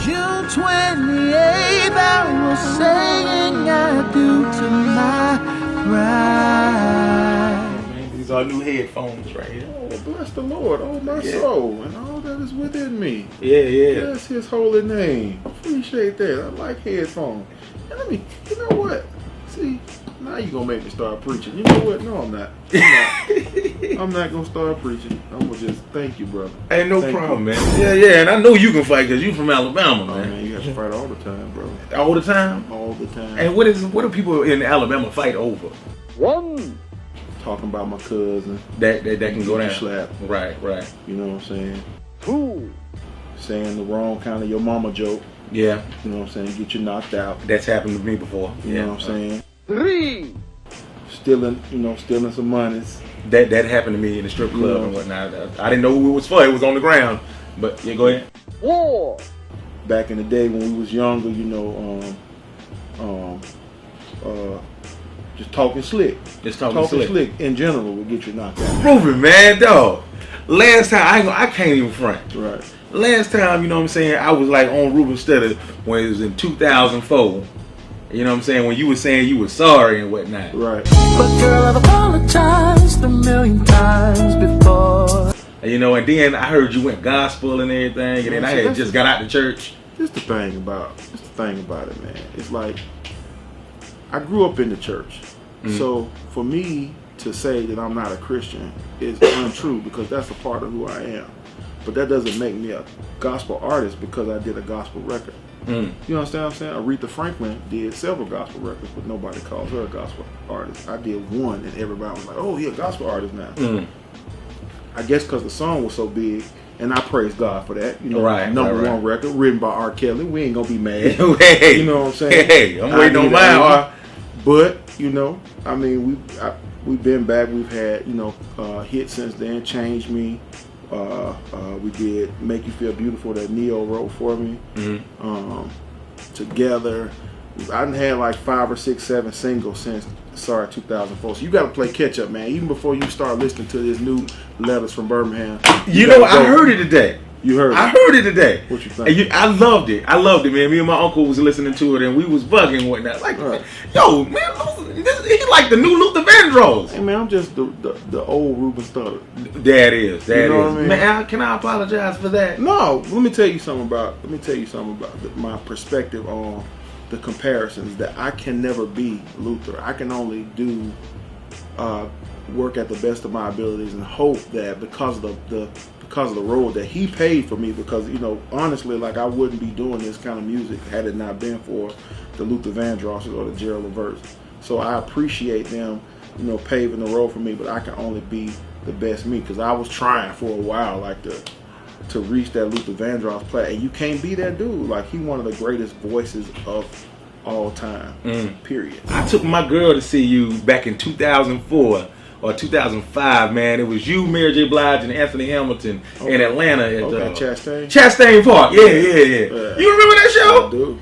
June 28th, I was saying I do to my bride. Man, these are new headphones right here. Oh, bless the Lord, oh my soul, and all that is within me. Yeah. Bless His holy name. Appreciate that. I like headphones. And let me, you know what? See, now you gonna make me start preaching. You know what? No, I'm not. I'm not gonna start preaching. I'm gonna just thank you, brother. Ain't no Thank problem, you. man. Yeah, and I know you can fight because you from Alabama, Oh, man. man, you have to fight all the time, bro. All the time? All the time. And what do people in Alabama fight over? Talking about my cousin. That can go down. Slap. Right. You know what I'm saying? 2. Saying the wrong kind of your mama joke. Yeah. You know what I'm saying? Get you knocked out. That's happened to me before. You know what I'm saying? 3. Stealing some monies. That happened to me in the strip club and whatnot. I didn't know who it was for. It was on the ground. But yeah, go ahead. 4. Back in the day when we was younger, you know, just talking slick. Just talking slick in general would get you knocked out. Ruben, man, dog. Last time, I can't even front. Right. Last time, you know what I'm saying, I was like on Ruben Studdard when it was in 2004. You know what I'm saying? When you were saying you were sorry and whatnot. Right. But girl, I've apologized a million times before. And, you know, and then I heard you went gospel and everything, and then I had just got out the church. This the thing about it, man. It's like I grew up in the church. So for me to say that I'm not a Christian is untrue because that's a part of who I am. But that doesn't make me a gospel artist because I did a gospel record. You understand what I'm saying? Aretha Franklin did several gospel records, but nobody calls her a gospel artist. I did one, and everybody was like, "Oh, you're a gospel artist now." I guess because the song was so big, and I praise God for that. You know, number one record written by R. Kelly. We ain't gonna be mad. Hey, you know what I'm saying? Hey, I'm waiting on mine. But you know, I mean, we've been back. We've had hits since then. Changed Me. We did Make You Feel Beautiful that Neo wrote for me. Together, I done had like 5 or 6, 7 singles since 2004. So you got to play catch up, man. Even before you start listening to this new Letters from Birmingham. You know, I heard it today. You heard it? I heard it today. What you think? I loved it, man. Me and my uncle was listening to it, and we was bugging and whatnot. Like, yo, man, he like the new Luther Vandross. Hey, man, I'm just the old Ruben Studdard. That is. What I mean? Man, can I apologize for that? No, let me tell you something about my perspective on the comparisons. That I can never be Luther. I can only do work at the best of my abilities and hope that because of the road that he paid for me, because honestly, like, I wouldn't be doing this kind of music had it not been for the Luther Vandrosses or the Gerald Leverts. So I appreciate them, paving the road for me, but I can only be the best me, because I was trying for a while, like, to reach that Luther Vandross play, and you can't be that dude. Like, he one of the greatest voices of all time, period. I took my girl to see you back in 2004 or 2005, man. It was you, Mary J. Blige, and Anthony Hamilton in Atlanta at Chastain Park. Yeah. You remember that show? I do.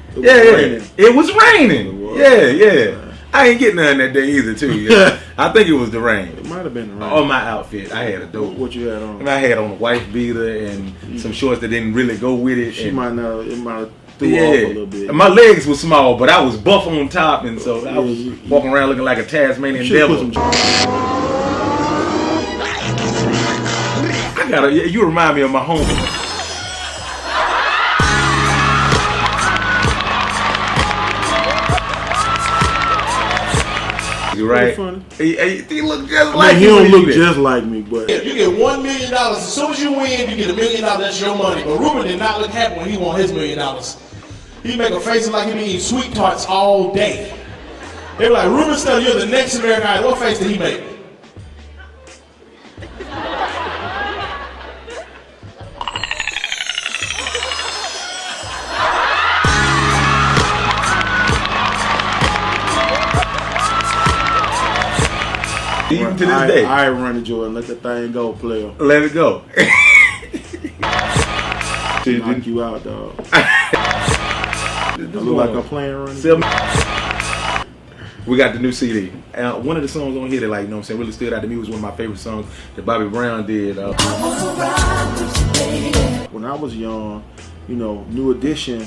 It was raining. Yeah. I ain't getting none that day either, too. Yeah. I think it was the rain. It might have been the rain. On my outfit, I had a dope. What you had on? And I had on a wife beater and some shorts that didn't really go with it. It might have threw off a little bit. My legs were small, but I was buff on top, and so I was walking around looking like a Tasmanian devil. You remind me of my homie. You right? He look just like me. He don't look just like me, but you get $1 million. As soon as you win, you get $1 million. That's your money. But Ruben did not look happy when he won his $1 million. He make a face like he been eating sweet tarts all day. They were like, Ruben Studdard, you're the next American Idol. What face did he make? Even to this day. I run it, Jordan. Let the thing go, player. Let it go. Knock you out, dog. I look like I'm playing running. We got the new CD. One of the songs on here that, like, really stood out to me was one of my favorite songs that Bobby Brown did. When I was young, you know, New Edition,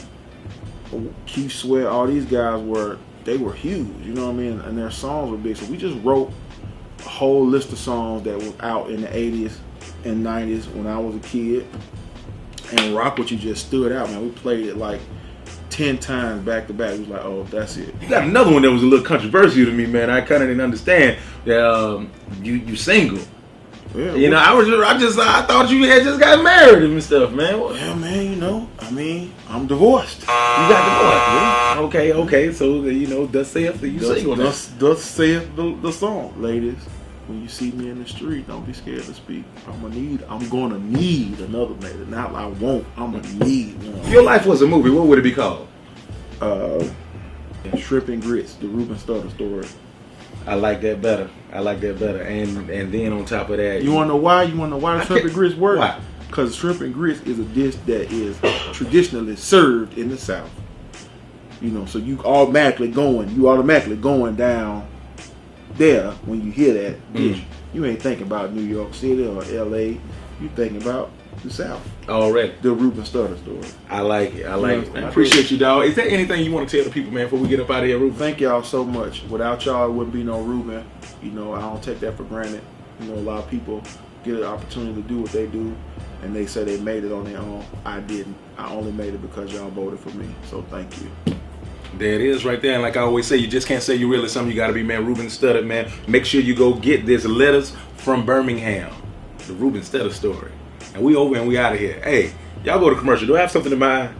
Keith Sweat, all these guys were huge, you know what I mean? And their songs were big. So we just wrote a whole list of songs that was out in the 80s and 90s when I was a kid. And Rock What You just stood out, man. We played it like 10 times back to back. We was like, oh, that's it. You got another one that was a little controversial to me, man. I kind of didn't understand that you single. Yeah, you know, I thought you had just got married and stuff, man. Yeah, man. You know, I mean, I'm divorced. You got divorced, yeah? Okay. So you know, thus saith the single. Thus saith the song, ladies. When you see me in the street, don't be scared to speak. I'm gonna need another man. Not I won't. I'm gonna need one. If your life was a movie, what would it be called? Shrimp and Grits, the Ruben Studdard story. I like that better. And then on top of that, you wanna know why? The shrimp and grits work? Why? Because shrimp and grits is a dish that is traditionally served in the South. You know, so you automatically going down there when you hear that dish. You ain't thinking about New York City or LA. You thinking about the South. Already. The Ruben Studdard story. I like it. I appreciate you, dog. Is there anything you want to tell the people, man, before we get up out of here, Ruben? Thank y'all so much. Without y'all, it wouldn't be no Ruben. You know, I don't take that for granted. You know, a lot of people get an opportunity to do what they do, and they say they made it on their own. I didn't. I only made it because y'all voted for me. So thank you. There it is right there. And like I always say, you just can't say you're really something. You got to be, man, Ruben Studdard, man. Make sure you go get this Letters from Birmingham, the Ruben Studdard story. And we over and we out of here. Hey, y'all go to commercial. Do I have something in mind?